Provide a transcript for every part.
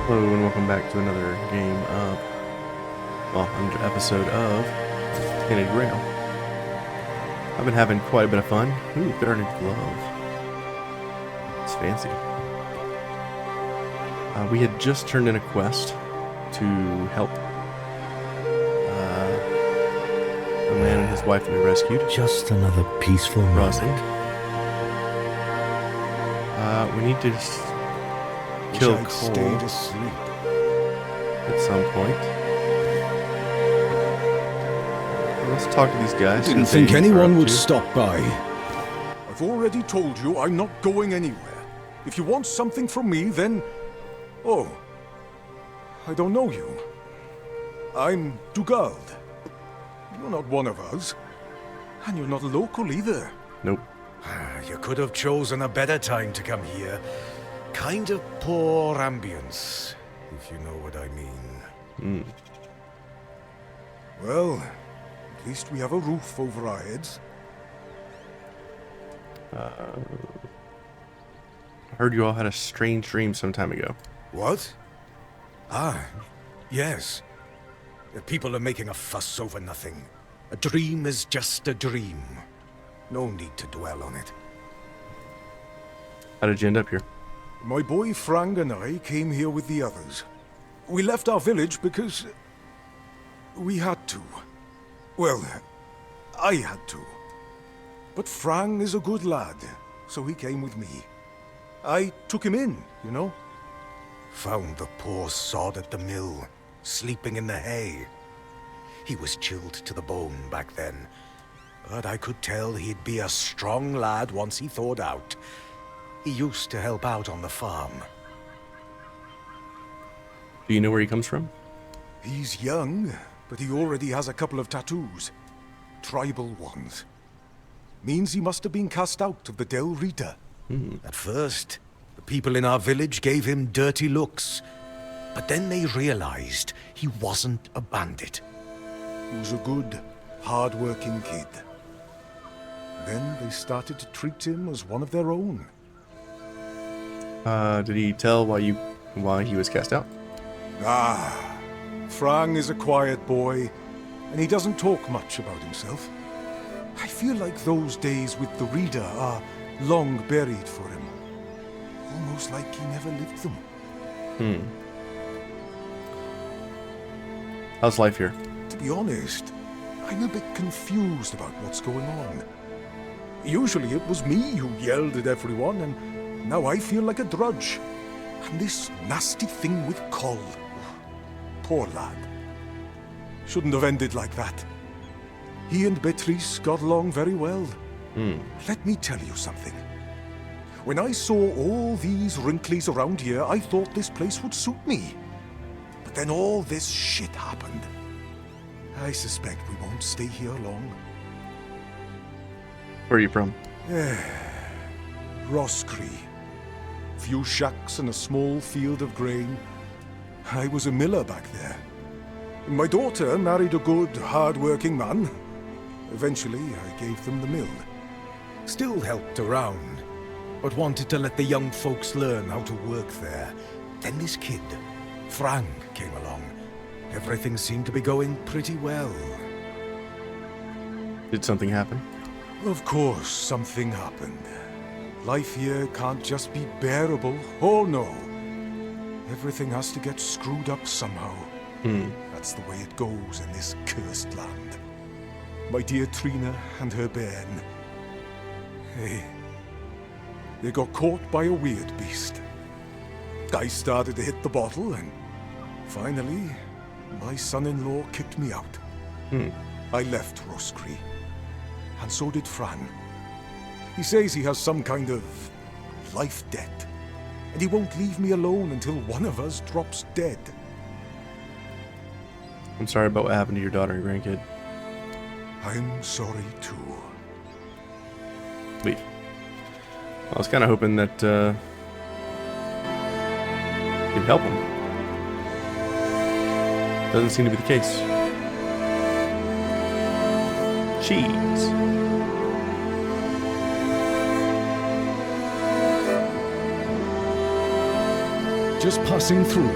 Hello and welcome back to another game of, another episode of Tainted Grail. I've been having quite a bit of fun. Ooh, garnet glove. It's fancy. We had just turned in a quest to help a man and his wife that we rescued. Just another peaceful Rosalind. moment. We need to kill Cole stayed asleep. at some point. Let's talk to these guys. Didn't see what think they are anyone up would to. stop by. I've already told you I'm not going anywhere. If you want something from me, then... Oh. I don't know you. I'm Dugald. You're not one of us. And you're not local either. Nope. You could have chosen a better time to come here. Kind of poor ambience, if you know what I mean. Well, at least we have a roof over our heads. I heard you all had a strange dream some time ago. What? Ah, yes. The people are making a fuss over nothing. A dream is just a dream. No need to dwell on it. How did you end up here? My boy Frank and I came here with the others. We left our village because... we had to. Well, I had to. But Frank is a good lad, so he came with me. I took him in, you know? Found the poor sod at the mill, sleeping in the hay. He was chilled to the bone back then, but I could tell he'd be a strong lad once he thawed out. He used to help out on the farm. Do you know where he comes from? He's young, but he already has a couple of tattoos. Tribal ones. Means he must have been cast out of the Del Rita. At first, the people in our village gave him dirty looks, but then they realized he wasn't a bandit. He was a good, hard-working kid. Then they started to treat him as one of their own. Did he tell why he was cast out? Ah, Frank is a quiet boy, and he doesn't talk much about himself. I feel like those days with the reader are long buried for him. Almost like he never lived them. How's life here? To be honest, I'm a bit confused about what's going on. Usually it was me who yelled at everyone, and now I feel like a drudge. And this nasty thing with Cole. Poor lad. Shouldn't have ended like that. He and Beatrice got along very well. Let me tell you something. When I saw all these wrinklies around here, I thought this place would suit me. But then all this shit happened. I suspect we won't stay here long. Where are you from? Roscree. Few shacks and a small field of grain. I was a miller back there. My daughter married a good, hard-working man. Eventually, I gave them the mill. Still helped around, but wanted to let the young folks learn how to work there. Then this kid, Frank, came along. Everything seemed to be going pretty well. Did something happen? Of course, something happened. Life here can't just be bearable. Oh no. Everything has to get screwed up somehow. That's the way it goes in this cursed land. My dear Trina and her bairn. They got caught by a weird beast. I started to hit the bottle, and finally, my son-in-law kicked me out. I left Roscree, and so did Fran. He says he has some kind of life debt, and he won't leave me alone until one of us drops dead. I'm sorry about what happened to your daughter and grandkid. I'm sorry too. Leave. I was kind of hoping that you'd help him. Doesn't seem to be the case. Cheese. Just passing through.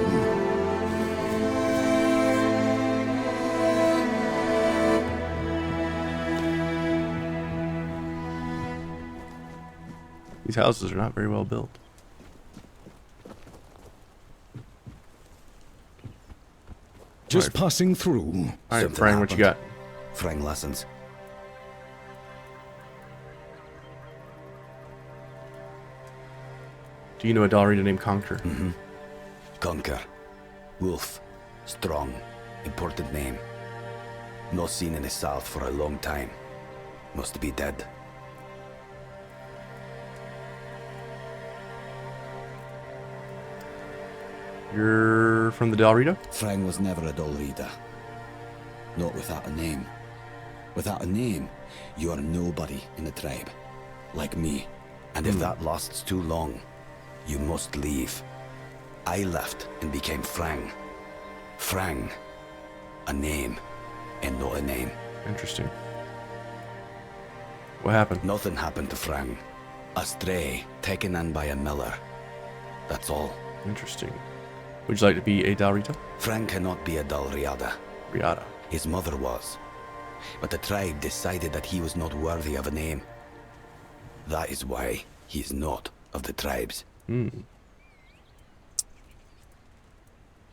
These houses are not very well built. Just passing through. Alright, Something Frank, what you got? Frang lessons. Do you know a Dalrita named Conquer? Conquer. Wolf. Strong. Important name. Not seen in the south for a long time. Must be dead. You're from the Dalrita? Frang was never a dull reader. Not without a name. Without a name, you are nobody in the tribe. Like me. And if that lasts too long, you must leave. I left and became Frang. Frang. A name, and not a name. Interesting. What happened? Nothing happened to Frang. A stray, taken in by a miller. That's all. Interesting. Would you like to be a Dalrita? Frang cannot be a Dalriada. Riata. His mother was. But the tribe decided that he was not worthy of a name. That is why he is not of the tribes.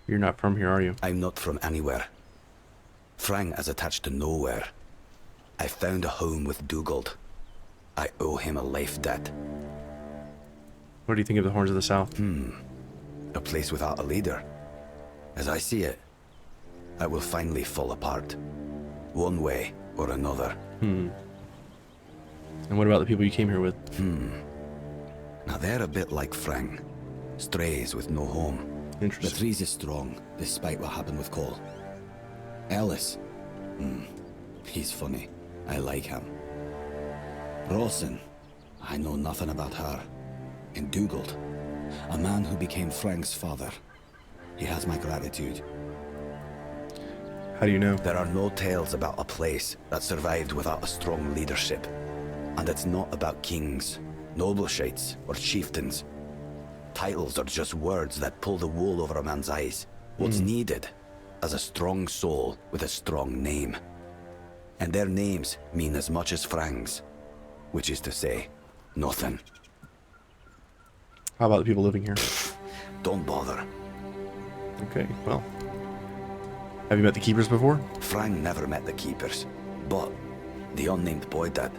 You're not from here, are you? I'm not from anywhere. Frang is attached to nowhere. I found a home with Dugald. I owe him a life debt. What do you think of the Horns of the South? A place without a leader. As I see it, it will finally fall apart. One way or another. And what about the people you came here with? Now they're a bit like Frang. Strays with no home. The Interesting. trees is strong, despite what happened with Cole. Ellis. He's funny. I like him. Rawson. I know nothing about her. And Dugald. A man who became Frang's father. He has my gratitude. How do you know? There are no tales about a place that survived without a strong leadership. And it's not about kings, nobleshites, or chieftains. Titles are just words that pull the wool over a man's eyes. What's needed is a strong soul with a strong name. And their names mean as much as Frang's. Which is to say, nothing. How about the people living here? Don't bother. Okay, well. Have you met the keepers before? Frang never met the keepers, but the unnamed boy did.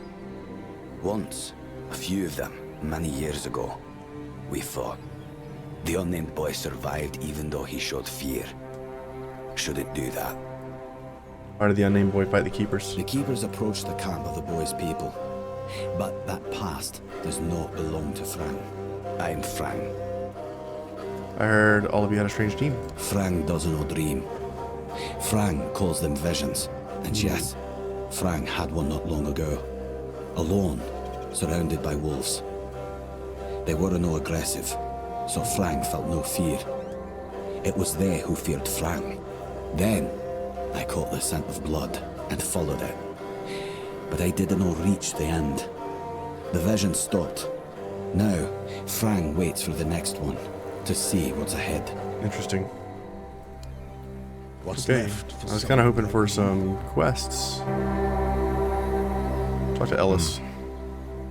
Once, a few of them, many years ago, we fought. The unnamed boy survived even though he showed fear. Shouldn't do that. Why did the unnamed boy fight the keepers? The keepers approached the camp of the boy's people, but that past does not belong to Frang. I'm Frang. I heard all of you had a strange team. Frang doesn't know dream. Frang calls them visions, and yes, Frang had one not long ago. Alone, surrounded by wolves. They were no aggressive, so Frang felt no fear. It was they who feared Frang. Then, I caught the scent of blood and followed it. But I didn't reach the end. The vision stopped. Now, Frang waits for the next one, to see what's ahead. Interesting. What's Okay. left for I was kind of hoping for some quests. Talk to Ellis.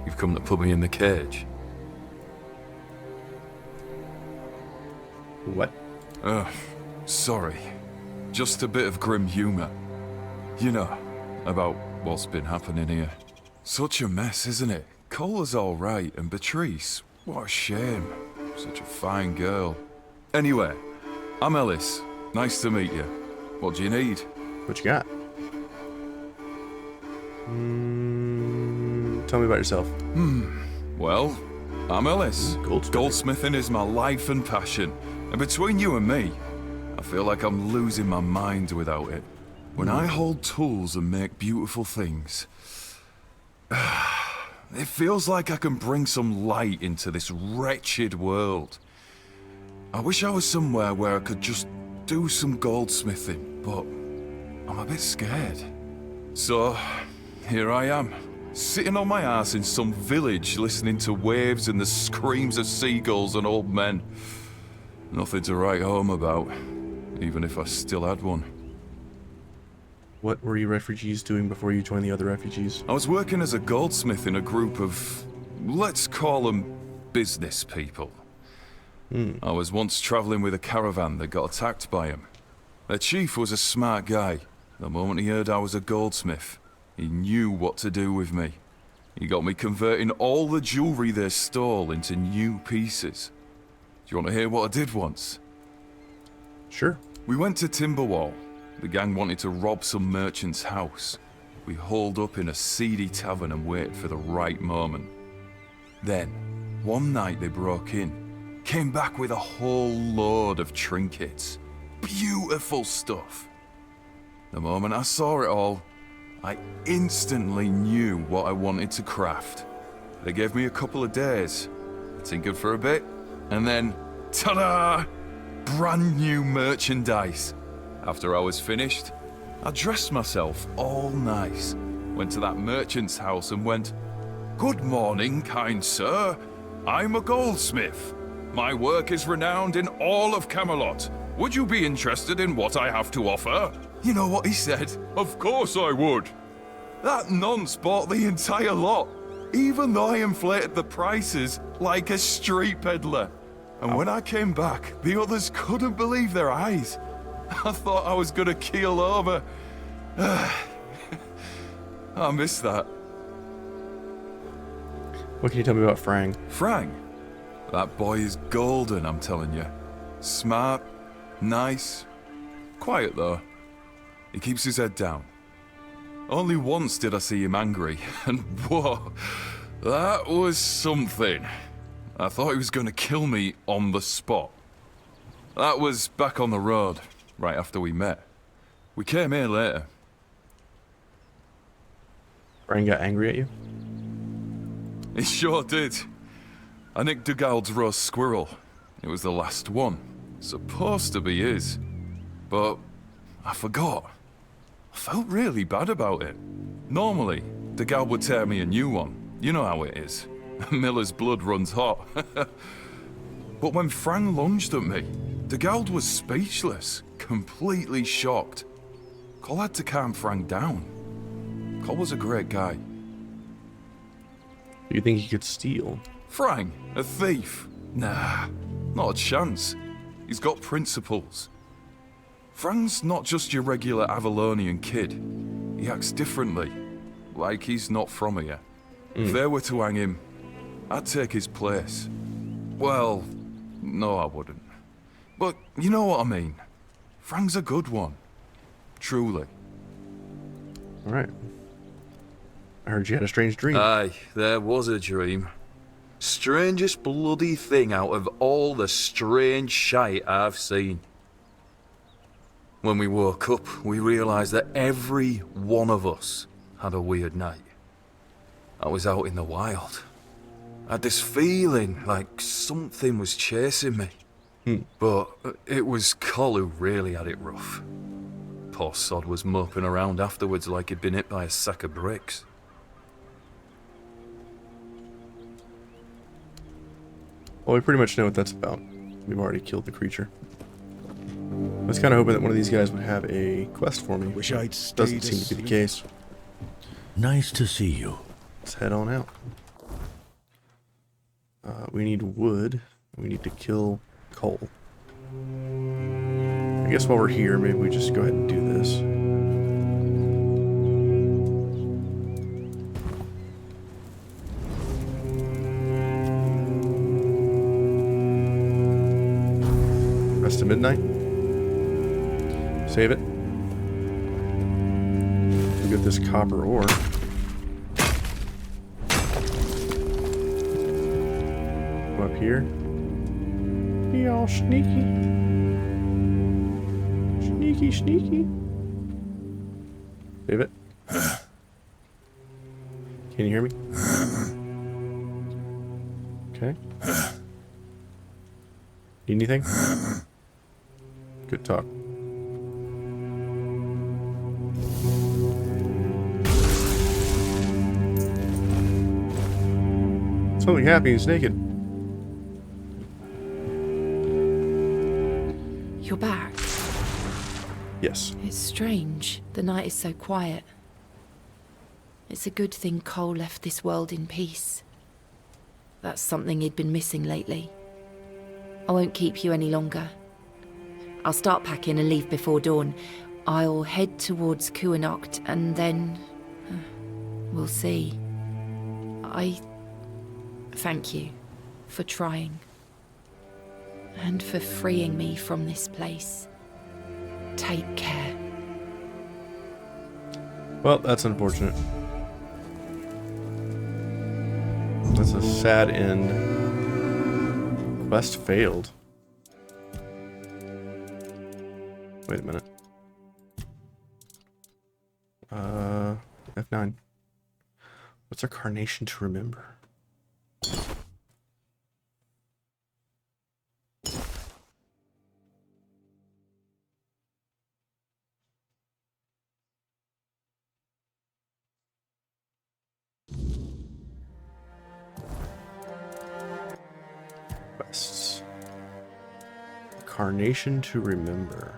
You've come to put me in the cage. What? Sorry. Just a bit of grim humor. You know, about what's been happening here. Such a mess, isn't it? Cola's alright, and Beatrice, what a shame. Such a fine girl. Anyway, I'm Ellis. Nice to meet you. What do you need? What you got? Tell me about yourself. Well, I'm Ellis. Goldsmithing is my life and passion. And between you and me, I feel like I'm losing my mind without it. When I hold tools and make beautiful things, it feels like I can bring some light into this wretched world. I wish I was somewhere where I could just do some goldsmithing, but I'm a bit scared. So, here I am, sitting on my ass in some village listening to waves and the screams of seagulls and old men. Nothing to write home about, even if I still had one. What were you refugees doing before you joined the other refugees? I was working as a goldsmith in a group of, let's call them, business people. I was once traveling with a caravan that got attacked by him. Their chief was a smart guy. The moment he heard I was a goldsmith, he knew what to do with me. He got me converting all the jewelry they stole into new pieces. Do you want to hear what I did once? Sure. We went to Timberwall. The gang wanted to rob some merchant's house. We holed up in a seedy tavern and waited for the right moment. Then, one night they broke in, came back with a whole load of trinkets. Beautiful stuff. The moment I saw it all, I instantly knew what I wanted to craft. They gave me a couple of days. I tinkered for a bit, and then, ta-da! Brand new merchandise. After I was finished, I dressed myself all nice, went to that merchant's house and went, "Good morning, kind sir. I'm a goldsmith. My work is renowned in all of Camelot. Would you be interested in what I have to offer?" You know what he said? Of course I would. That nonce bought the entire lot, even though I inflated the prices like a street peddler. And when I came back, the others couldn't believe their eyes. I thought I was gonna keel over. I miss that. What can you tell me about Frang? Frang? That boy is golden, I'm telling you. Smart, nice, quiet though. He keeps his head down. Only once did I see him angry, and whoa, that was something. I thought he was gonna kill me on the spot. That was back on the road, right after we met. We came here later. Frang got angry at you? He sure did. I nicked Dugald's roast squirrel. It was the last one. Supposed to be his. But I forgot. I felt really bad about it. Normally, Dugald would tear me a new one. You know how it is. Miller's blood runs hot. But when Frang lunged at me, Dugald was speechless, completely shocked. Cole had to calm Frang down. Cole was a great guy. Do you think he could steal? Frang, a thief? Nah, not a chance. He's got principles. Frang's not just your regular Avalonian kid. He acts differently, like he's not from here. If they were to hang him, I'd take his place. Well, no, I wouldn't. But you know what I mean. Frang's a good one. Truly. Alright. I heard you had a strange dream. Aye, there was a dream. Strangest bloody thing out of all the strange shite I've seen. When we woke up, we realised that every one of us had a weird night. I was out in the wild. I had this feeling like something was chasing me. But it was Col who really had it rough. Poor sod was moping around afterwards like he'd been hit by a sack of bricks. Well, we pretty much know what that's about. We've already killed the creature. I was kind of hoping that one of these guys would have a quest for me. Wish I'd stayed Doesn't seem to be the case. Nice to see you. Let's head on out. We need wood. We need to kill Cole. I guess while we're here, maybe we just go ahead and do this. Rest of midnight. Save it. We'll get this copper ore. Come up here. Be all sneaky. Sneaky, sneaky. Save it. Can you hear me? Okay. Need anything? Good talk. Something happy, he's naked. You're back. Yes. It's strange. The night is so quiet. It's a good thing Cole left this world in peace. That's something he'd been missing lately. I won't keep you any longer. I'll start packing and leave before dawn. I'll head towards Kuanocht and then... we'll see. I thank you for trying. And for freeing me from this place. Take care. Well, that's unfortunate. That's a sad end. Quest failed. Wait a minute. F9. What's a carnation to remember? Quests. Carnation to remember.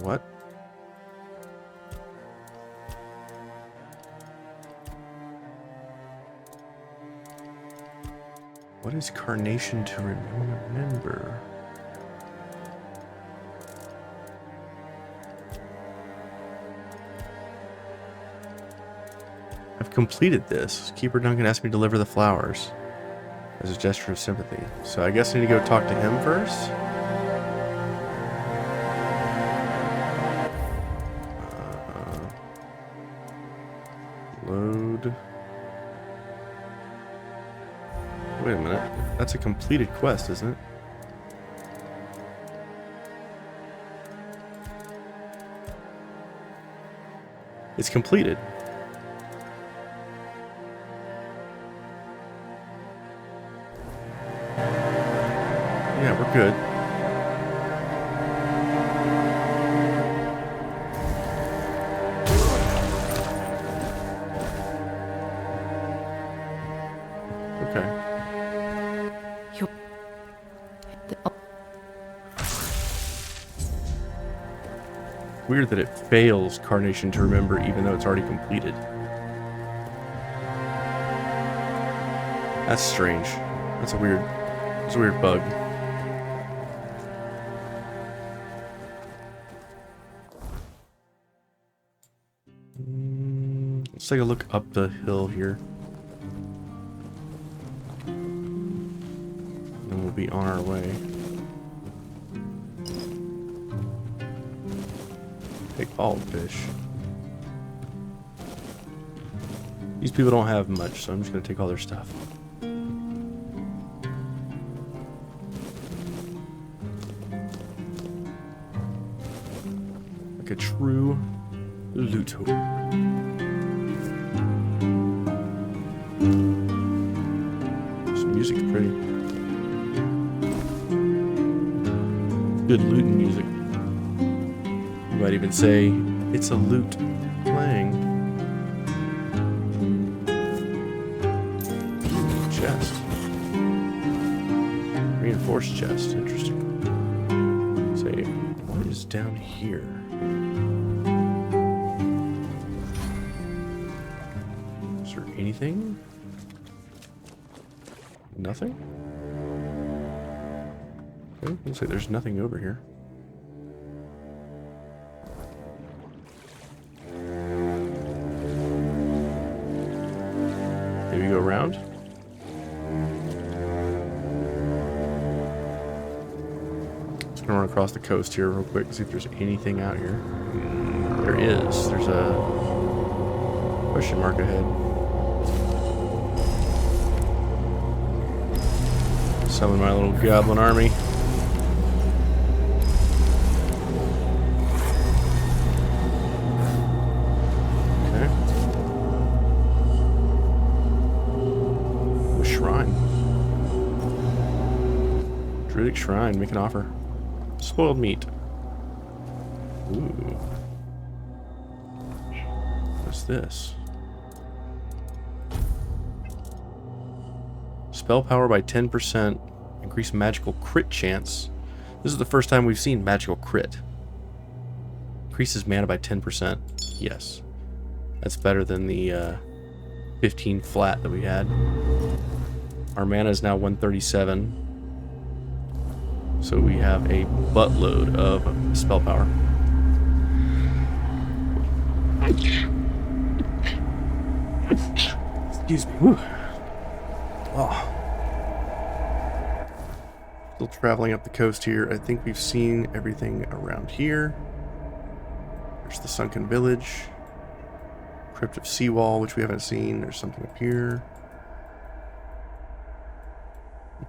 What? What is carnation to remember? I've completed this. Keeper Duncan asked me to deliver the flowers as a gesture of sympathy. So I guess I need to go talk to him first? Load. Wait a minute. That's a completed quest, isn't it? It's completed. Yeah, we're good. Okay. Weird that it fails Carnation to remember even though it's already completed. That's strange. That's a weird bug. Let's take a look up the hill here. Then we'll be on our way. Take all fish. These people don't have much, so I'm just gonna take all their stuff. Like a true loot hope. Some music's pretty. Good looting music. You might even say it's a lute playing. Chest. Reinforced chest. Interesting. Say, what is down here? Is there anything? Nothing? Okay, looks like there's nothing over here. Maybe go around? Just gonna run across the coast here real quick and see if there's anything out here. There is. There's a question mark ahead. Summon my little goblin army. Druidic Shrine, make an offer. Spoiled meat. Ooh. What's this? Spell power by 10%. Increase magical crit chance. This is the first time we've seen magical crit. Increases mana by 10%. Yes. That's better than the 15 flat that we had. Our mana is now 137. So we have a buttload of spell power. Excuse me. Whew. Oh. Still traveling up the coast here. I think we've seen everything around here. There's the sunken village. Crypt of Seawall, which we haven't seen. There's something up here.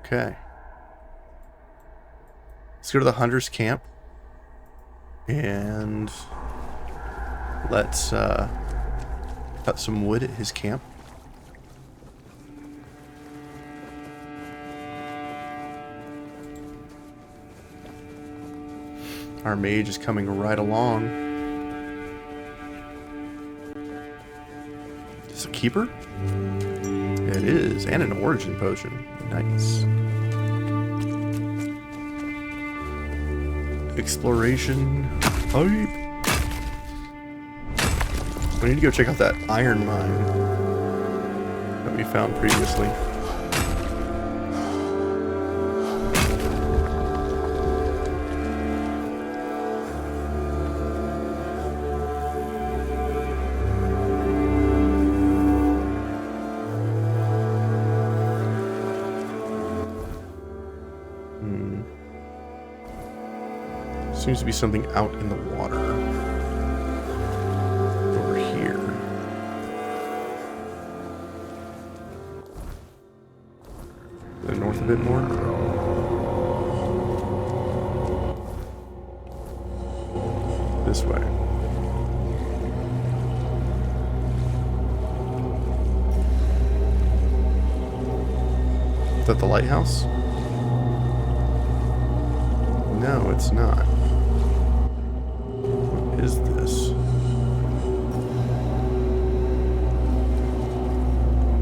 Okay. Let's go to the hunter's camp. And let's cut some wood at his camp. Our mage is coming right along. Is this a keeper? It is, and an origin potion. Nice. Exploration pipe. We need to go check out that iron mine that we found previously. Seems to be something out in the water. Over here. To the north a bit more. This way. Is that the lighthouse? No, it's not. What is this?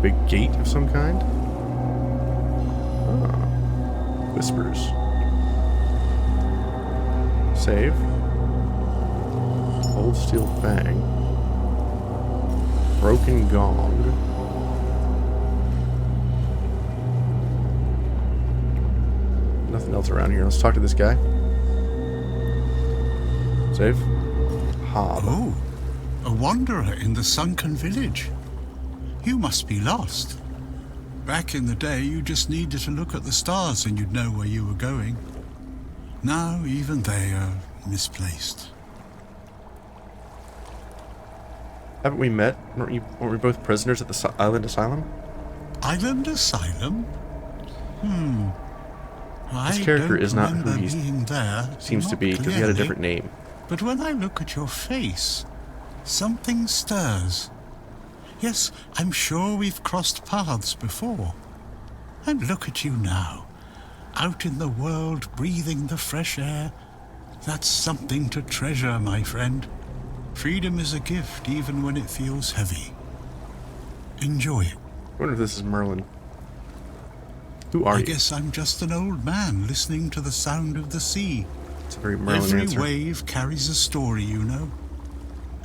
Big gate of some kind? Ah. Whispers. Save. Old steel fang. Broken gong. Nothing else around here. Let's talk to this guy. Save. Hob. Oh, a wanderer in the sunken village. You must be lost. Back in the day, you just needed to look at the stars and you'd know where you were going. Now, even they are misplaced. Haven't we met? Weren't we both prisoners at the island asylum? Island asylum? This character is not who he there, seems to be, because he had a different clearly. name. But when I look at your face, something stirs. Yes, I'm sure we've crossed paths before. And look at you now, out in the world, breathing the fresh air. That's something to treasure, my friend. Freedom is a gift, even when it feels heavy. Enjoy it. I wonder if this is Merlin. Who are you? I guess I'm just an old man listening to the sound of the sea. It's a very Merlin Every answer. wave carries a story, you know.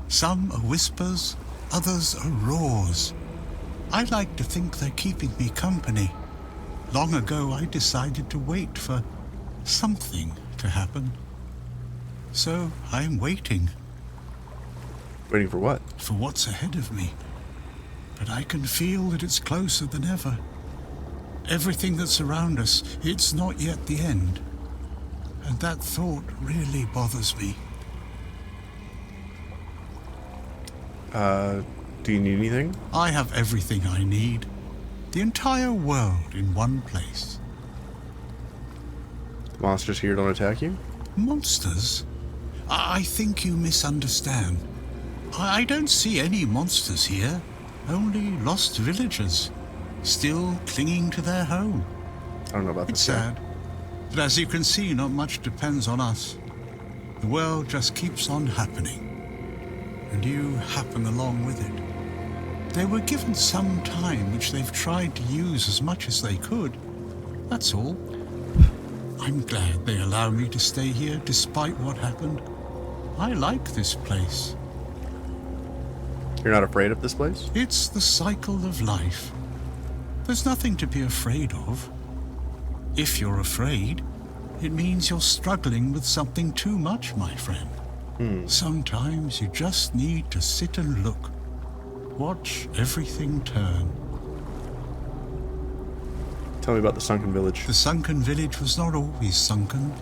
Some are whispers, others are roars. I like to think they're keeping me company. Long ago, I decided to wait for something to happen. So I'm waiting. Waiting for what? For what's ahead of me. But I can feel that it's closer than ever. Everything that's around us, it's not yet the end. And that thought really bothers me. Do you need anything? I have everything I need. The entire world in one place. The monsters here don't attack you? Monsters? I think you misunderstand. I don't see any monsters here. Only lost villagers. Still clinging to their home. I don't know about It's this guy. sad. But as you can see, not much depends on us. The world just keeps on happening. And you happen along with it. They were given some time which they've tried to use as much as they could. That's all. I'm glad they allow me to stay here despite what happened. I like this place. You're not afraid of this place? It's the cycle of life. There's nothing to be afraid of. If you're afraid, it means you're struggling with something too much, my friend. Sometimes you just need to sit and look. Watch everything turn. Tell me about the sunken village. The sunken village was not always sunken.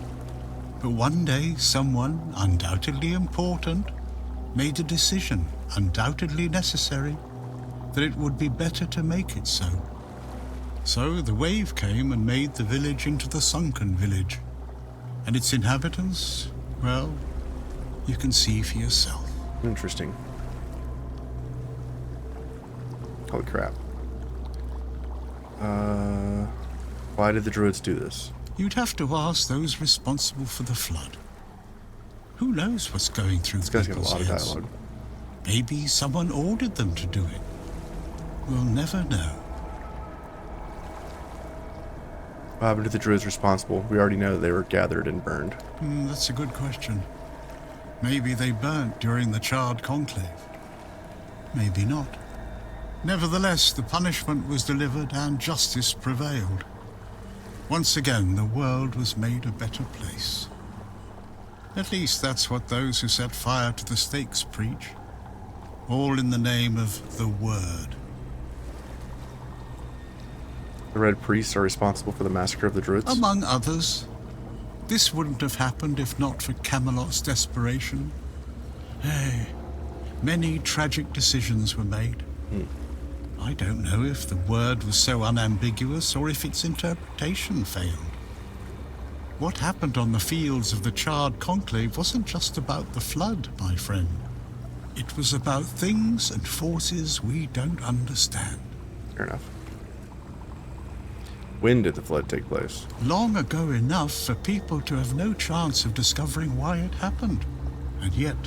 But one day, someone, undoubtedly important, made a decision, undoubtedly necessary, that it would be better to make it so. So the wave came and made the village into the sunken village. And its inhabitants, well, you can see for yourself. Interesting. Holy crap. Why did the druids do this? You'd have to ask those responsible for the flood. Who knows what's going through This guy's got a people's lot of heads? dialogue. Maybe someone ordered them to do it. We'll never know. What happened to the druids responsible? We already know that they were gathered and burned. That's a good question. Maybe they burnt during the charred conclave. Maybe not. Nevertheless, the punishment was delivered and justice prevailed. Once again, the world was made a better place. At least that's what those who set fire to the stakes preach. All in the name of the Word. The Red Priests are responsible for the massacre of the druids? Among others. This wouldn't have happened if not for Camelot's desperation. Hey, many tragic decisions were made. I don't know if the word was so unambiguous or if its interpretation failed. What happened on the fields of the charred conclave wasn't just about the flood, my friend. It was about things and forces we don't understand. Fair enough. When did the flood take place? Long ago enough for people to have no chance of discovering why it happened. And yet,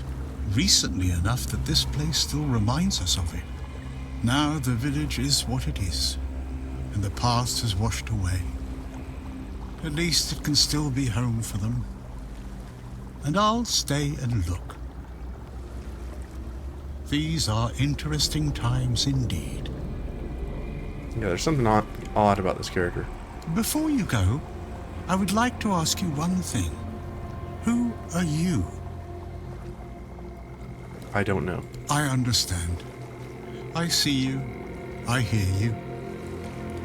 recently enough that this place still reminds us of it. Now the village is what it is, and the past has washed away. At least it can still be home for them. And I'll stay and look. These are interesting times indeed. Yeah, there's something odd about this character. Before you go, I would like to ask you one thing. Who are you? I don't know. I understand. I see you, I hear you,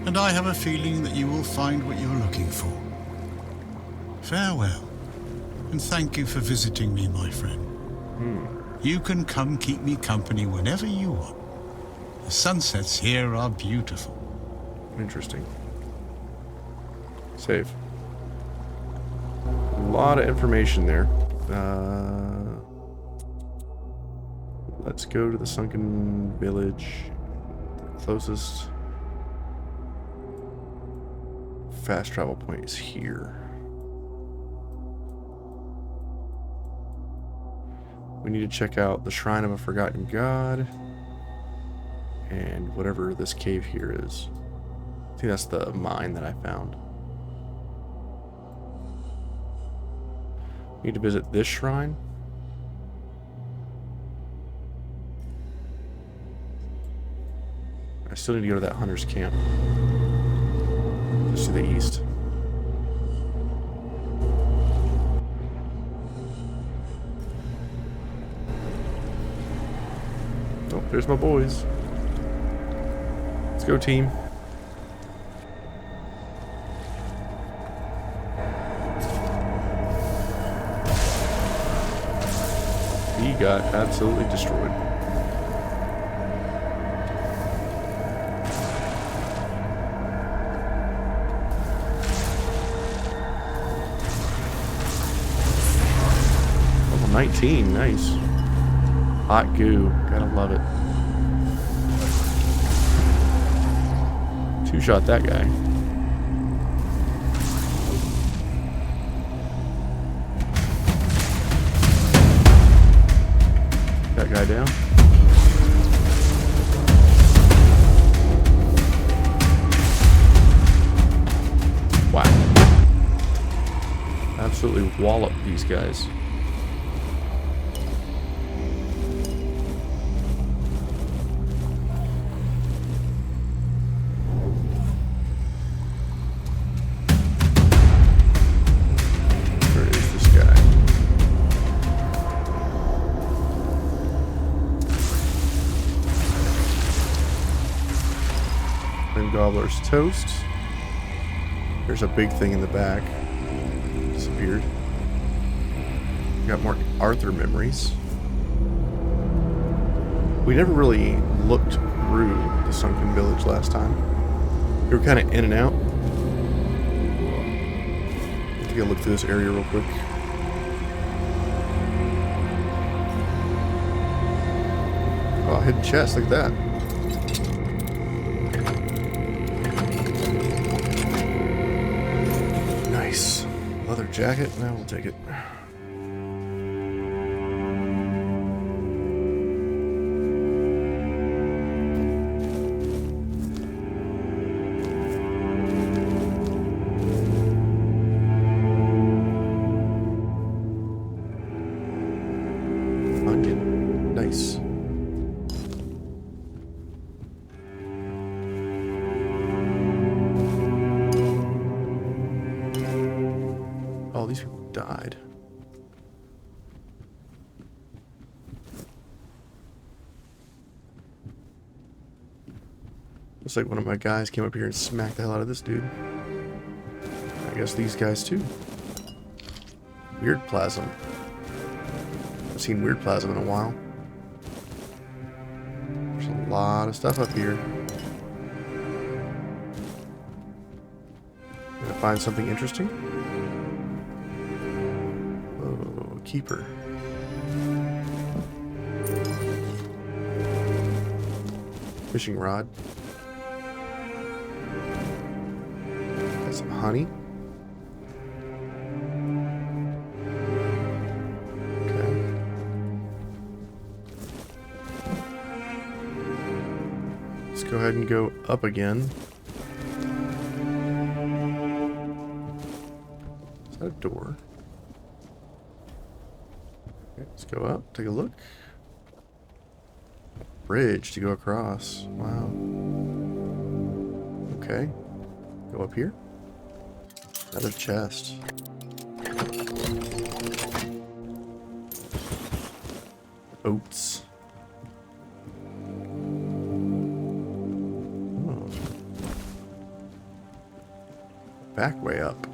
and I have a feeling that you will find what you're looking for. Farewell, and thank you for visiting me, my friend. You can come keep me company whenever you want. The sunsets here are beautiful. Interesting. Save. A lot of information there. Let's go to the sunken village. The closest fast travel point is here. We need to check out the Shrine of a Forgotten God and whatever this cave here is. I think that's the mine that I found. We need to visit this shrine. I still need to go to that hunter's camp. Just to the east. Oh, there's my boys. Let's go, team. He got absolutely destroyed. Level 19, nice. Hot goo, gotta love it. Two-shot that guy. That guy down. absolutely wallop these guys. Where is this guy? And Gobbler's toast. There's a big thing in the back. Disappeared. Got more Arthur memories. We never really looked through the sunken village last time. We were kind of in and out. Take a look through this area real quick. Oh, hidden chest, look at that. Nice. Leather jacket, now we'll take it. Onion. Nice. All these people died. Looks like one of my guys came up here and smacked the hell out of this dude. I guess these guys too. Weird plasm. I've seen weird plasm in a while. There's a lot of stuff up here. Gonna find something interesting. Oh, a keeper. Fishing rod. Got some honey. Okay. Let's go ahead and go up again. Is that a door? Okay, let's go up, take a look. Bridge to go across. Wow. Okay. Go up here. Another chest. Oats. Oh. Back way up.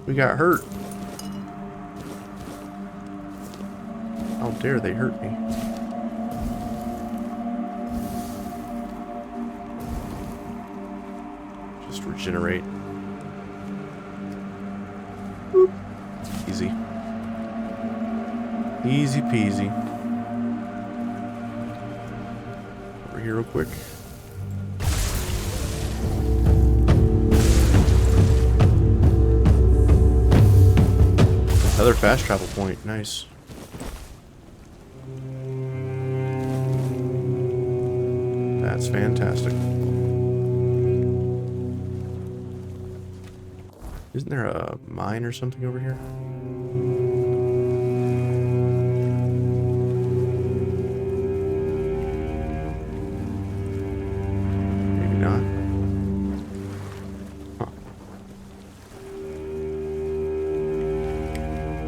We got hurt. How dare they hurt me? Just regenerate. Boop. Easy. Easy peasy. Over here real quick. Another fast travel point. Nice. That's fantastic. Isn't there a mine or something over here? Maybe not. Huh.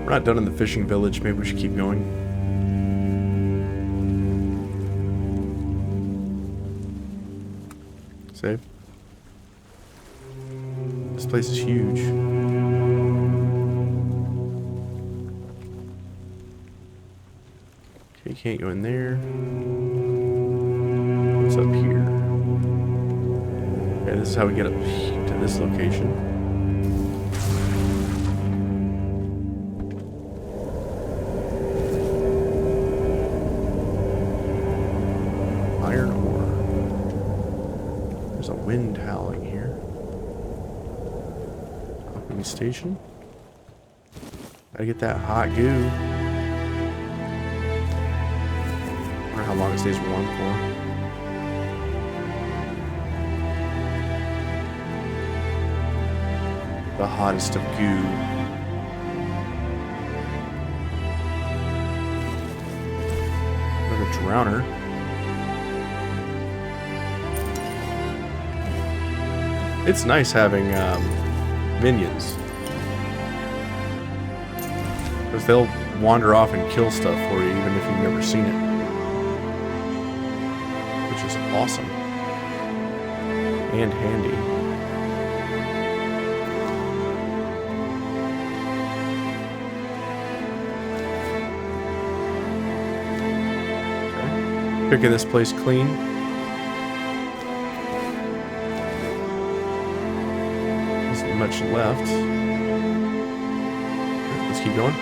We're not done in the fishing village. Maybe we should keep going. Save. This place is huge. Okay, can't go in there. What's up here? Okay, this is how we get up to this location. wind howling here. Docking station. Gotta get that hot goo. Wonder how long it stays warm for. The hottest of goo. Another drowner. It's nice having minions. Because they'll wander off and kill stuff for you even if you've never seen it. Which is awesome. And handy. Okay. Picking this place clean. Isn't much left. Okay, let's keep going.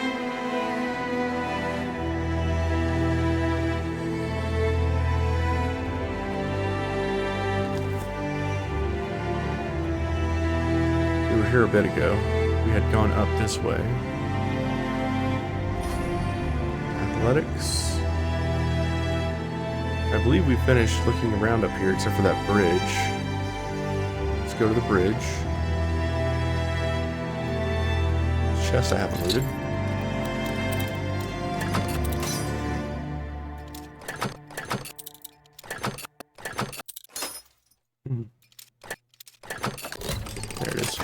Here a bit ago. We had gone up this way. Athletics. I believe we finished looking around up here except for that bridge. Let's go to the bridge. Chest I haven't looted. There it is.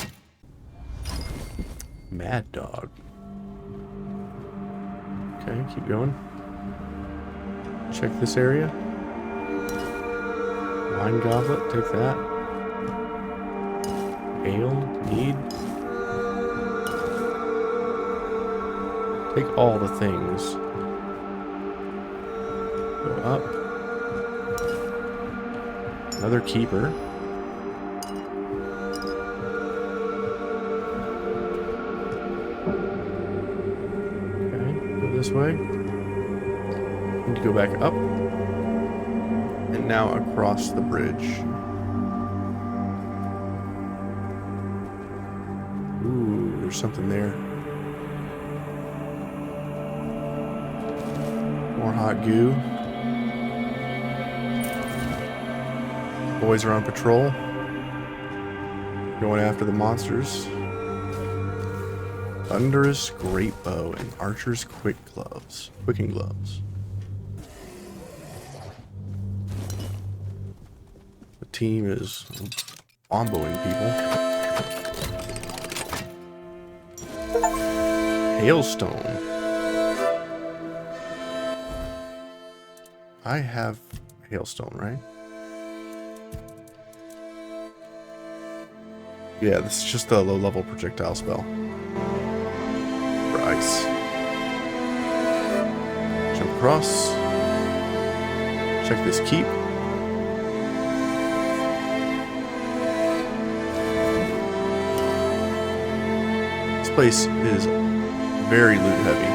Mad Dog. Okay, keep going. Check this area. Wine goblet, take that. Ale, mead. Take all the things. Go up. Another keeper. This way. Need to go back up. And now across the bridge. Ooh, there's something there. More hot goo. Boys are on patrol. Going after the monsters. Thunderous Great Bow and Archer's Quick Gloves. Quicking Gloves. The team is womboing people. Hailstone. I have Hailstone, right? Yeah, this is just a low-level projectile spell. Ice. Jump across. Check this keep. This place is very loot heavy.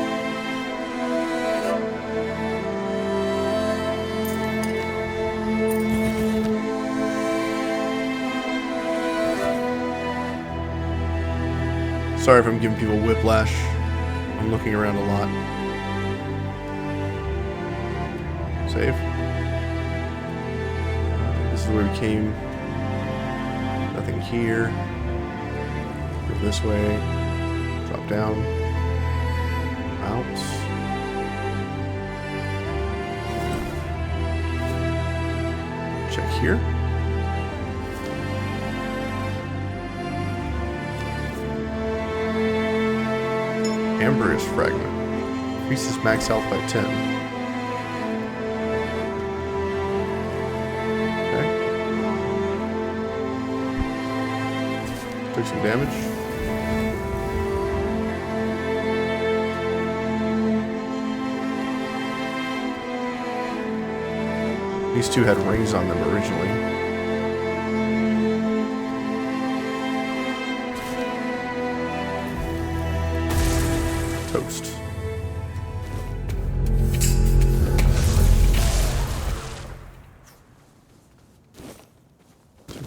Sorry if I'm giving people whiplash. I'm looking around a lot. Save. This is where we came. Nothing here. Go this way. Drop down. Out. Check here. Amber's Fragment. Increases max health by 10. Okay. Took some damage. These two had rings on them originally. Toast.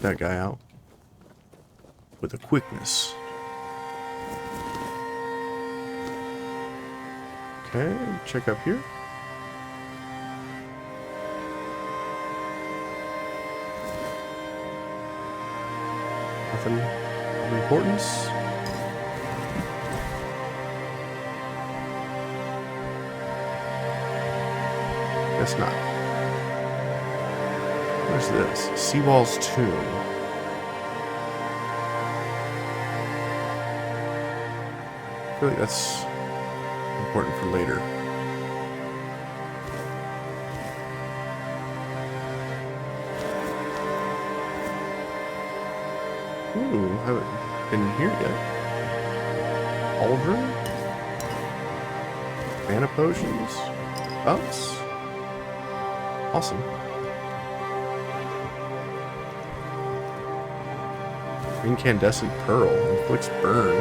that guy out with a quickness. Okay, check up here. Nothing of importance. Guess not. Where's this? Seawall's tomb. I feel like that's important for later. Ooh, I haven't been here yet. Aldrin? Mana potions? Ups? Awesome. Incandescent pearl. Inflicts burn.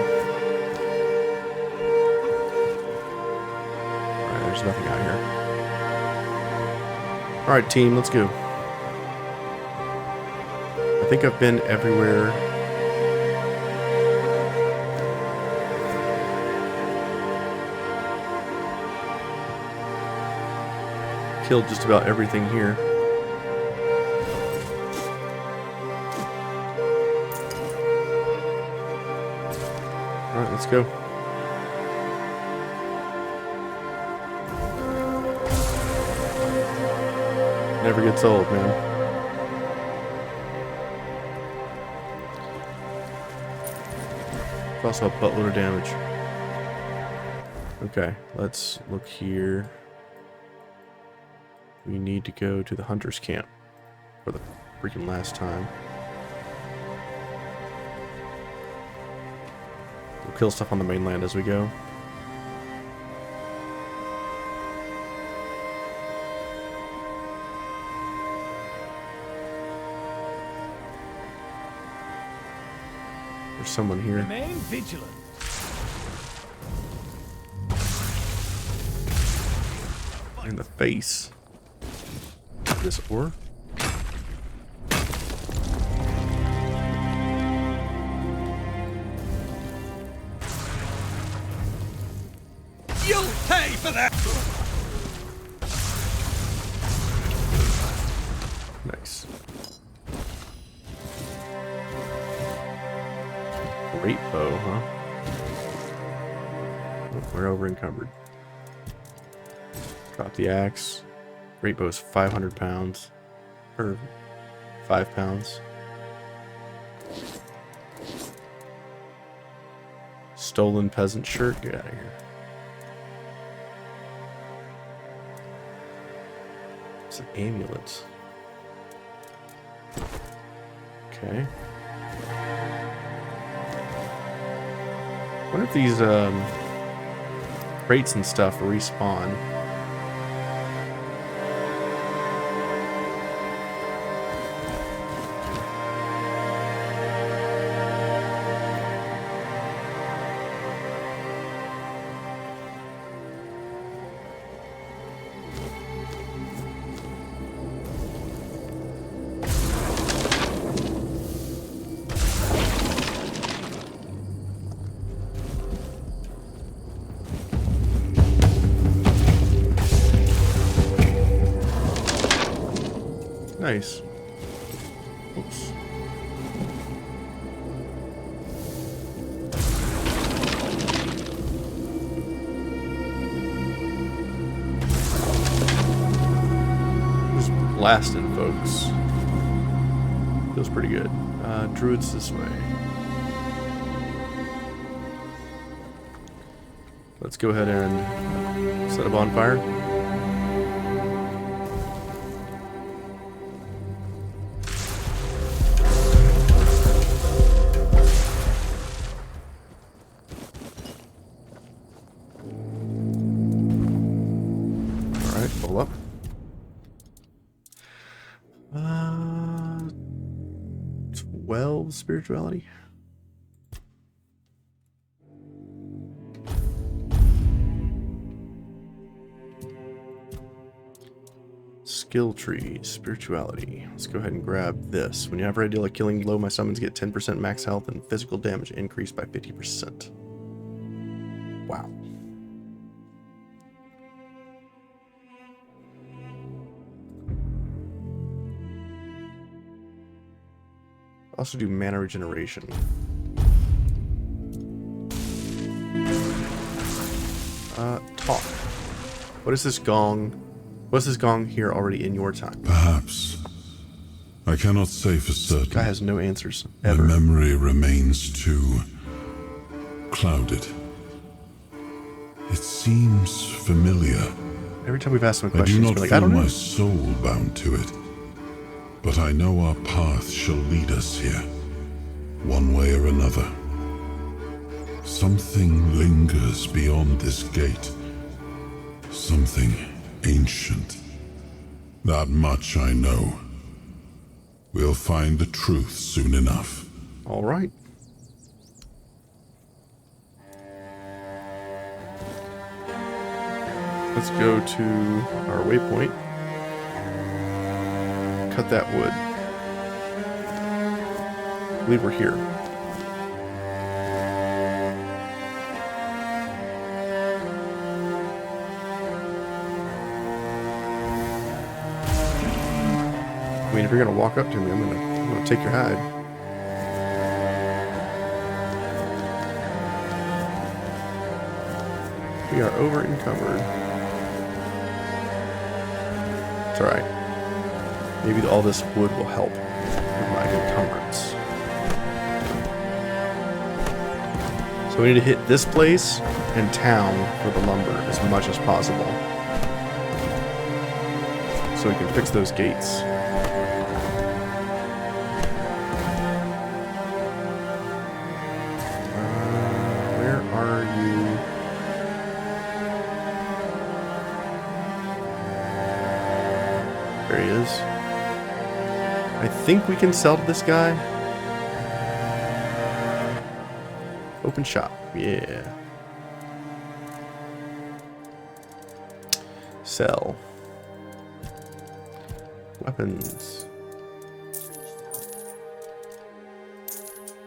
Alright, there's nothing out here. Alright, team, let's go. I think I've been everywhere. Killed just about everything here. Alright, let's go. Never gets old, man. It's also a buttload of damage. Okay, let's look here. We need to go to the hunter's camp for the freaking last time. We'll kill stuff on the mainland as we go. There's someone here. Remain vigilant. In the face. This ore. You'll pay for that. Nice. Great bow, huh? Oh, we're over encumbered. Drop the axe. Great bow is 500 pounds. Or 5 pounds. Stolen peasant shirt. Get out of here. It's an amulet. Okay. I wonder if these crates and stuff respawn. Nice. Oops. Just blasting, folks. Feels pretty good. Druids this way. Let's go ahead and set a bonfire. Pull up. 12 spirituality. skill tree, spirituality. Let's go ahead and grab this. When you have ready to killing blow, my summons get 10% max health and physical damage increased by 50%. Wow. Also do mana regeneration. Talk. What is this gong? What's this gong here already in your time? Perhaps. I cannot say for certain. Guy has no answers, My ever. memory remains too clouded. It seems familiar. Every time we've asked him a I do question, he's not been like, feel I don't know. my soul bound to it. But I know our path shall lead us here, one way or another. Something lingers beyond this gate. Something ancient. That much I know. We'll find the truth soon enough. All right. Let's go to our waypoint. Cut that wood. I believe we're here. I mean, if you're gonna walk up to me, I'm gonna take your hide. We are over encumbered. It's alright. Maybe all this wood will help with my encumbrance. So we need to hit this place and town for the lumber as much as possible, so we can fix those gates. Where are you? There he is. I think we can sell to this guy. Open shop. Yeah. Sell. Weapons.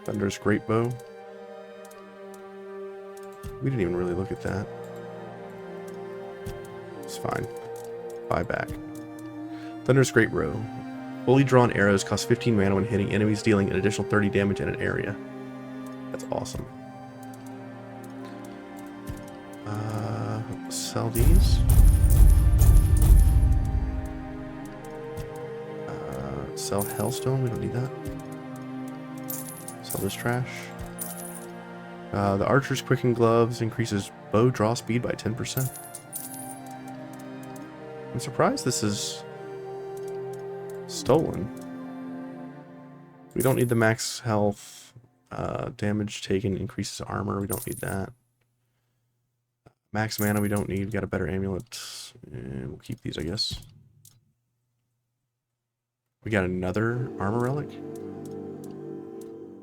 Thunder's great bow. We didn't even really look at that. It's fine. Buy back. Thunder's great bow. Fully drawn arrows cost 15 mana when hitting enemies, dealing an additional 30 damage in an area. That's awesome. Sell these. Sell Hellstone. We don't need that. Sell this trash. The Archer's Quicken Gloves increases bow draw speed by 10%. I'm surprised this is stolen. We don't need the max health. Damage taken increases armor. We don't need that. Max mana we don't need. We got a better amulet. And we'll keep these, I guess. We got another armor relic.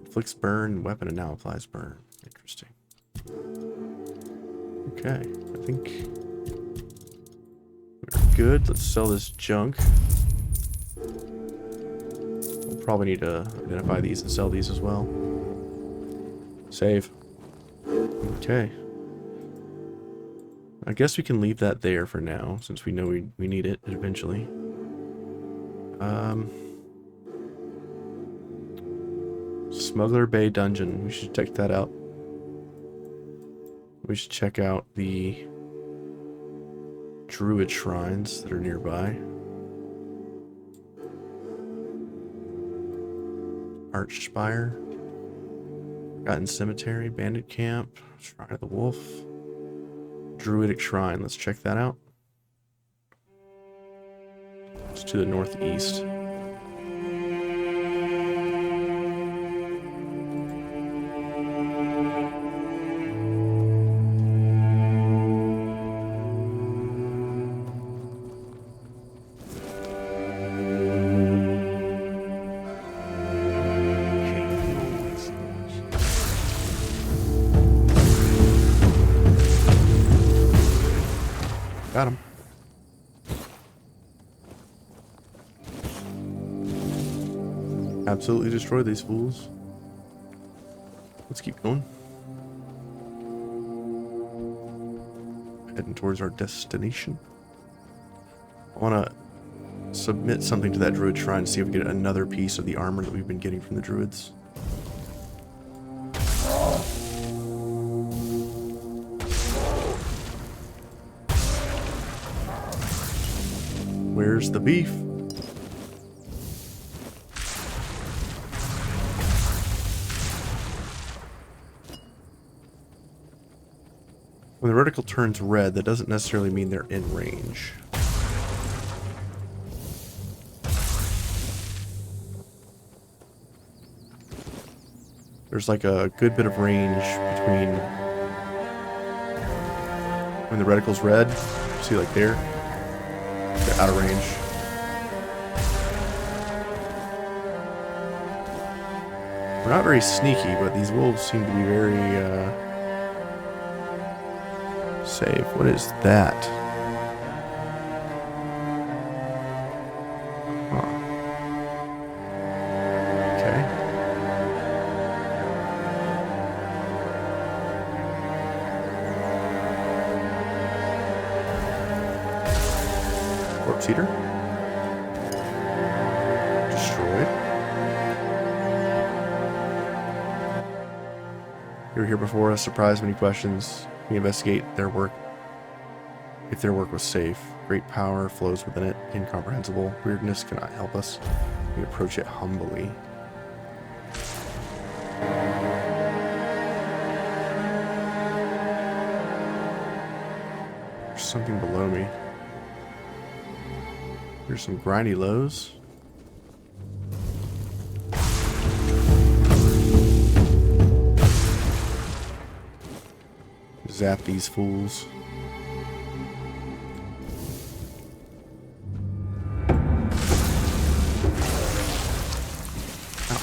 Inflicts burn, weapon, and now applies burn. Interesting. Okay, I think we're good. Let's sell this junk. We'll probably need to identify these and sell these as well. Save. Okay. I guess we can leave that there for now, since we know we need it eventually. Smuggler Bay Dungeon. We should check that out. We should check out the Druid shrines that are nearby. Archspire. Forgotten Cemetery. Bandit Camp. Shrine of the Wolf. Druidic Shrine. Let's check that out. It's to the northeast. Got him. Absolutely destroy these fools. Let's keep going. Heading towards our destination. I want to submit something to that druid shrine to see if we get another piece of the armor that we've been getting from the druids. Where's the beef? When the reticle turns red, that doesn't necessarily mean they're in range. There's like a good bit of range between when the reticle's red, see like there, they're out of range. We're not very sneaky, but these wolves seem to be very safe. What is that? Huh. Okay. Corpse eater. Destroyed. You were here before us. Surprised, many questions. We investigate their work. If their work was safe, great power flows within it. Incomprehensible weirdness cannot help us. We approach it humbly. There's something below me. Here's some grindy lows. Zap these fools. Ow.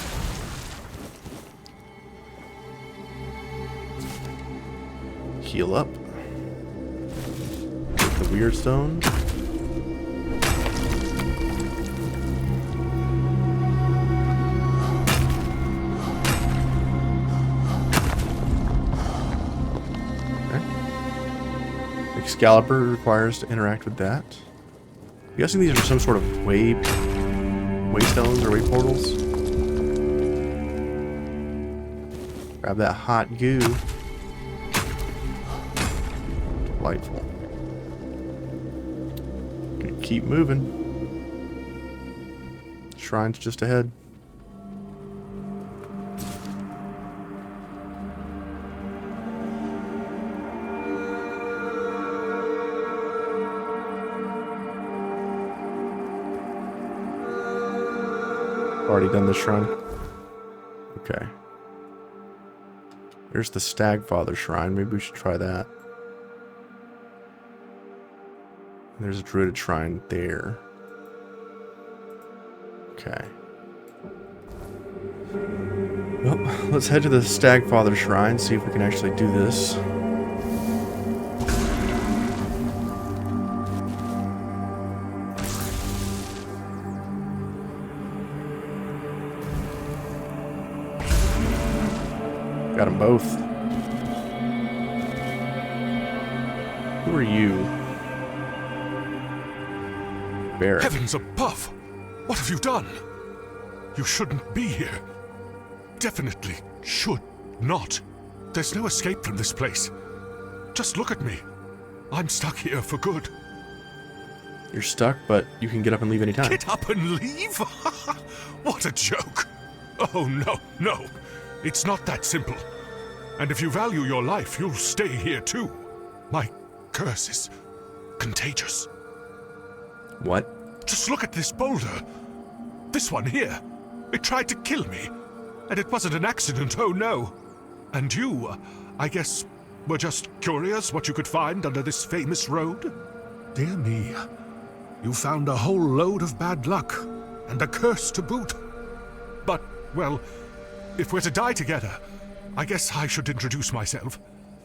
Heal up. Get the weird stone. Excalibur requires to interact with that. I'm guessing these are some sort of way stones or way portals. Grab that hot goo. Delightful. Gonna keep moving. Shrine's just ahead. Already done this shrine. Okay. There's the Stagfather shrine. Maybe we should try that. There's a druid shrine there. Okay. Well, let's head to the Stagfather shrine, see if we can actually do this. Got them both. Who are you? Barret. Heavens above! What have you done? You shouldn't be here. Definitely should not. There's no escape from this place. Just look at me. I'm stuck here for good. You're stuck, but you can get up and leave anytime. Get up and leave? What a joke. Oh, no, no. It's not that simple. And if you value your life, you'll stay here too. My curse is contagious. What? Just look at this boulder. This one here. It tried to kill me. And it wasn't an accident, oh no. And you, I guess, were just curious what you could find under this famous road? Dear me. You found a whole load of bad luck. And a curse to boot. But, well, if we're to die together, I guess I should introduce myself.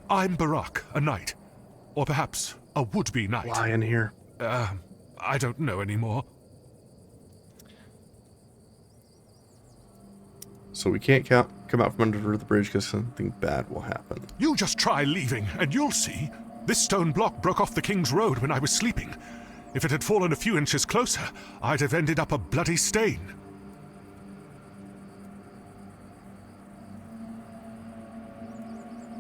I'm Barak, a knight. Or perhaps a would-be knight. Why in here? I don't know anymore. So we can't come out from under the bridge because something bad will happen. You just try leaving, and you'll see. This stone block broke off the King's Road when I was sleeping. If it had fallen a few inches closer, I'd have ended up a bloody stain.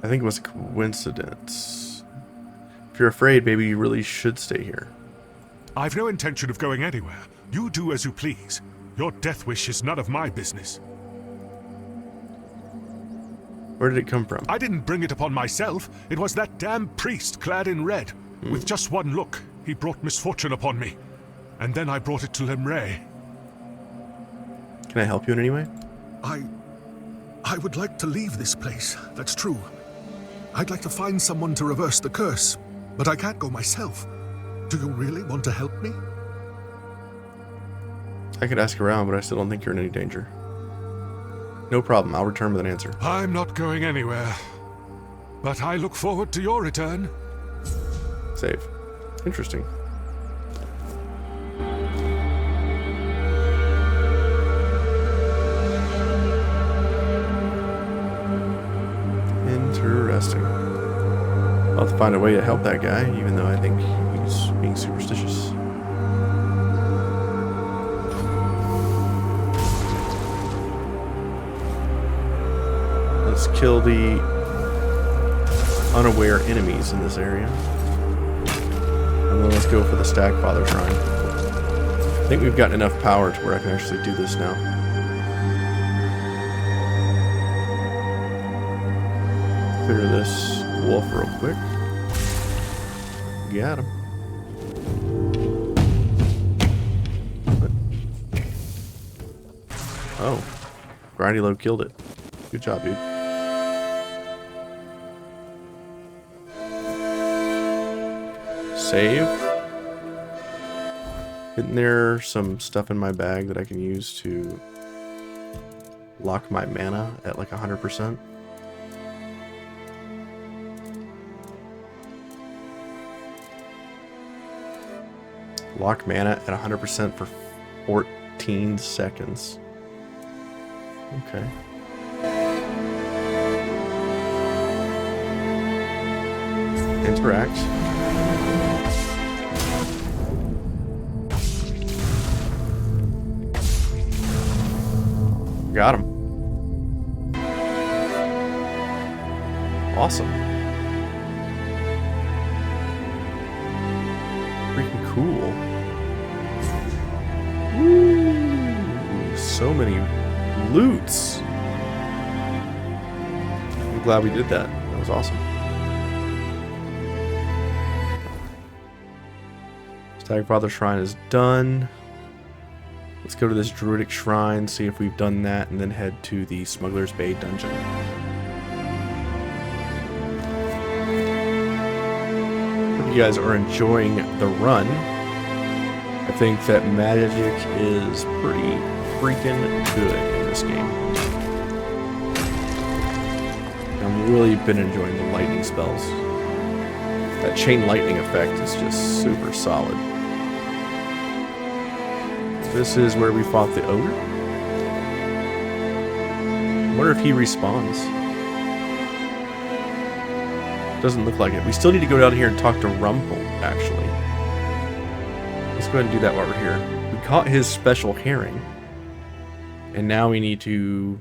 I think it was a coincidence. If you're afraid, maybe you really should stay here. I've no intention of going anywhere. You do as you please. Your death wish is none of my business. Where did it come from? I didn't bring it upon myself. It was that damn priest clad in red. With just one look, he brought misfortune upon me. And then I brought it to Lemray. Can I help you in any way? I would like to leave this place, that's true. I'd like to find someone to reverse the curse, but I can't go myself. Do you really want to help me? I could ask around, but I still don't think you're in any danger. No problem, I'll return with an answer. I'm not going anywhere. But I look forward to your return. Save. Interesting. Interesting. I'll have to find a way to help that guy, even though I think he's being superstitious. Let's kill the unaware enemies in this area. And then let's go for the Stagfather Shrine. I think we've gotten enough power to where I can actually do this now. Clear this wolf real quick. Got him. Oh. Grindy Low killed it. Good job, dude. Save. Isn't there some stuff in my bag that I can use to lock my mana at like 100%? Lock mana at 100% for 14 seconds. Okay. Interact. Got him. Awesome. Freaking cool. Woo! So many loots. I'm glad we did that. That was awesome. Stagfather Shrine is done. Let's go to this Druidic Shrine, see if we've done that, and then head to the Smuggler's Bay dungeon. Hope you guys are enjoying the run. I think that magic is pretty freaking good in this game. I've really been enjoying the lightning spells. That chain lightning effect is just super solid. This is where we fought the ogre. I wonder if he respawns. Doesn't look like it. We still need to go down here and talk to Rumpel, actually. Let's go ahead and do that while we're here. We caught his special herring. And now we need to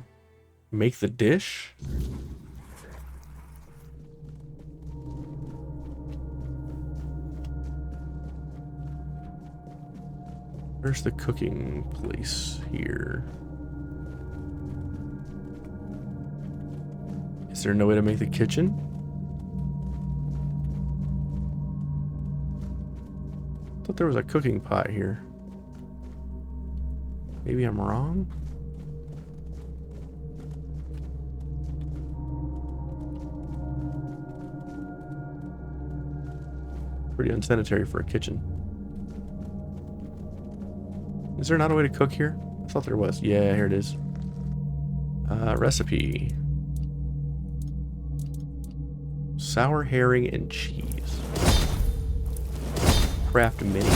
make the dish. Where's the cooking place here? Is there no way to make the kitchen? I thought there was a cooking pot here. Maybe I'm wrong? Pretty unsanitary for a kitchen. Is there not a way to cook here? I thought there was. Yeah, here it is. Recipe. Sour herring and cheese. Craft mini.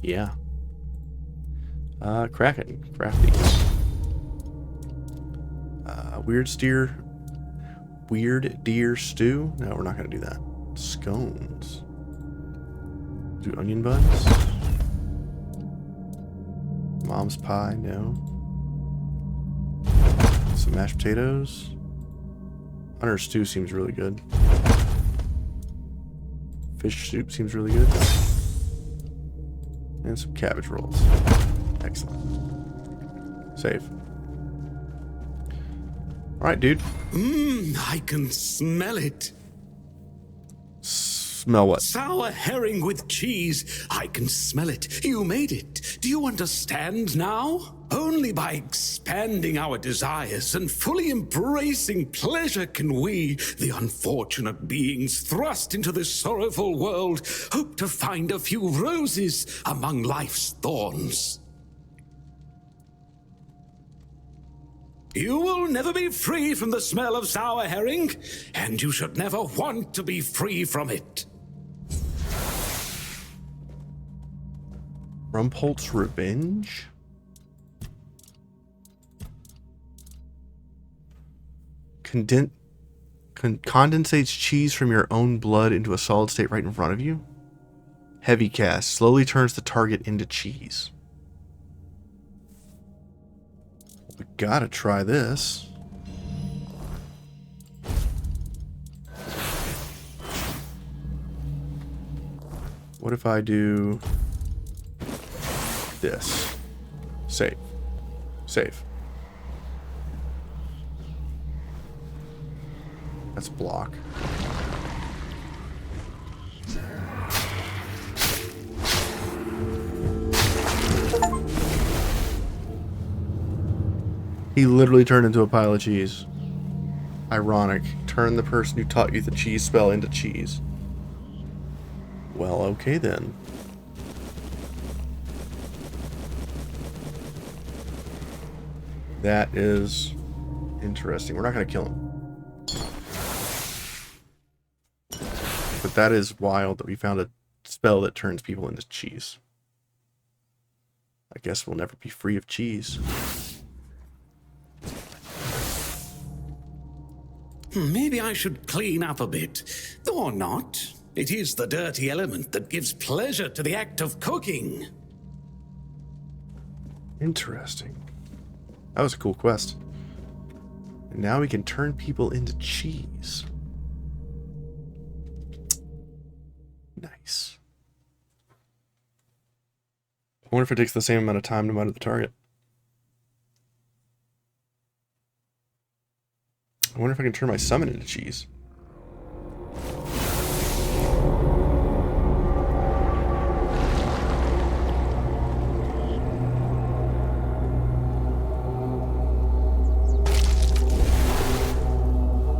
Yeah. Kraken. Craft these. Weird deer stew. No, we're not gonna do that. Scones. Do onion buns. Mom's pie. No. Some mashed potatoes. Hunter stew seems really good. Fish soup seems really good. And some cabbage rolls. Excellent. Save. Alright, dude. I can smell it. Smell what? Sour herring with cheese. I can smell it. You made it. Do you understand now? Only by expanding our desires and fully embracing pleasure can we, the unfortunate beings thrust into this sorrowful world, hope to find a few roses among life's thorns. You will never be free from the smell of sour herring, and you should never want to be free from it. Rumpholt's Revenge? Condensates cheese from your own blood into a solid state right in front of you? Heavy cast. Slowly turns the target into cheese. We gotta try this. What if I do this? Save. Save. That's block. He literally turned into a pile of cheese. Ironic. Turn the person who taught you the cheese spell into cheese. Well, okay then. That is interesting. We're not going to kill him. But that is wild that we found a spell that turns people into cheese. I guess we'll never be free of cheese. Maybe I should clean up a bit. Or not. It is the dirty element that gives pleasure to the act of cooking. Interesting. That was a cool quest. And now we can turn people into cheese. Nice. I wonder if it takes the same amount of time to murder the target. I wonder if I can turn my summon into cheese.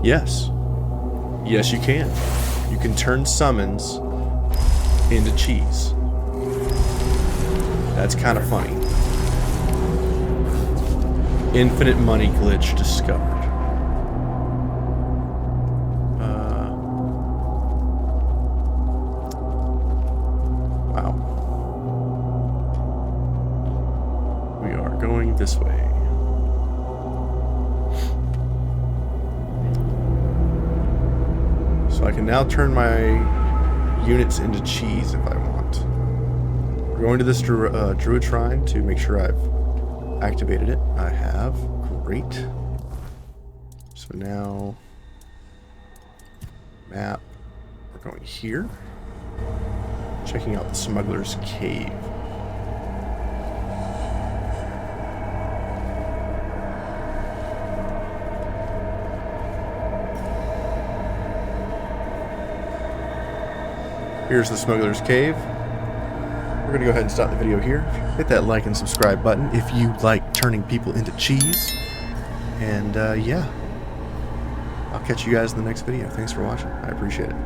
Yes. Yes, you can. You can turn summons into cheese. That's kind of funny. Infinite money glitch discovered. Wow. We are going this way. So I can now turn my units into cheese if I want. We're going to this druid shrine to make sure I've activated it. I have. Great. So now, map. We're going here. Checking out the Smuggler's Cave. Here's the Smuggler's Cave. We're going to go ahead and stop the video here. Hit that like and subscribe button if you like turning people into cheese. And yeah, I'll catch you guys in the next video. Thanks for watching. I appreciate it.